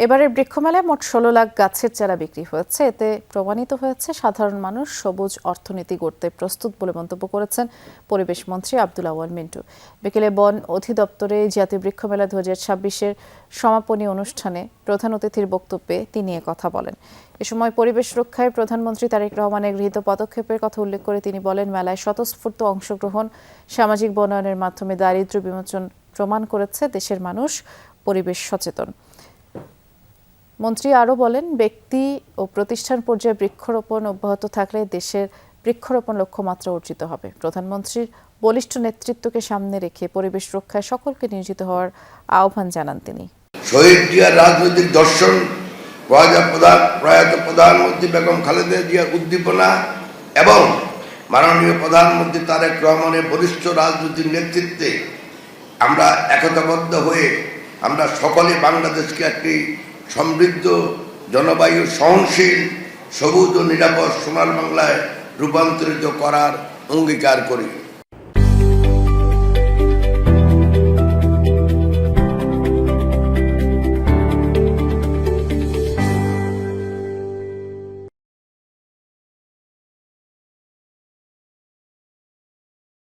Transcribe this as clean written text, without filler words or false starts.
এবারের বৃক্ষমেলায় মোট ১৬ লাখ গাছের চারা বিক্রি হয়েছে। এতে প্রমাণিত হয়েছে সাধারণ মানুষ সবুজ অর্থনীতি গড়তে প্রস্তুত বলে মন্তব্য করেছেন পরিবেশ মন্ত্রী আব্দুল আউয়াল মিন্টু। বিকেলে বন অধিদপ্তরে জাতীয় বৃক্ষমেলা ২০২৬-এর সমাপনী অনুষ্ঠানে প্রধান অতিথির বক্তব্যে তিনি কথা বলেন। এ সময় পরিবেশ রক্ষায় প্রধানমন্ত্রী তারেক রহমানের গৃহীত পদক্ষেপের কথা উল্লেখ করে তিনি বলেন, মেলায় স্বতঃস্ফূর্ত অংশগ্রহণ সামাজিক বনায়নের মাধ্যমে দারিদ্র্য বিমোচন প্রমাণ করেছে দেশের মানুষ পরিবেশ সচেতন। মন্ত্রী আরও বলেন, ব্যক্তি ও প্রতিষ্ঠান পর্যায়ে বৃক্ষরোপণ অব্যাহত থাকলে দেশের বৃক্ষরোপণ লক্ষ্যমাত্রা অর্জিত হবে। প্রধানমন্ত্রীর বলিষ্ঠ নেতৃত্বকে সামনে রেখে পরিবেশ রক্ষায় সকলকে নিয়োজিত হওয়ার আহ্বান জানান তিনি। শহীদ জিয়ার রাজনৈতিক দর্শন, প্রয়াত প্রধানমন্ত্রী বেগম খালেদা জিয়ার উদ্দীপনা এবং মাননীয় প্রধানমন্ত্রী তারেক রহমানের বলিষ্ঠ রাজনৈতিক নেতৃত্বে আমরা একতাবদ্ধ হয়ে আমরা সকলে বাংলাদেশকে একটি সমৃদ্ধ, জলবায়ু সহনশীল, সবুজ ও নিরাপদ সোনার বাংলায় রূপান্তরিত করার অঙ্গীকার করি।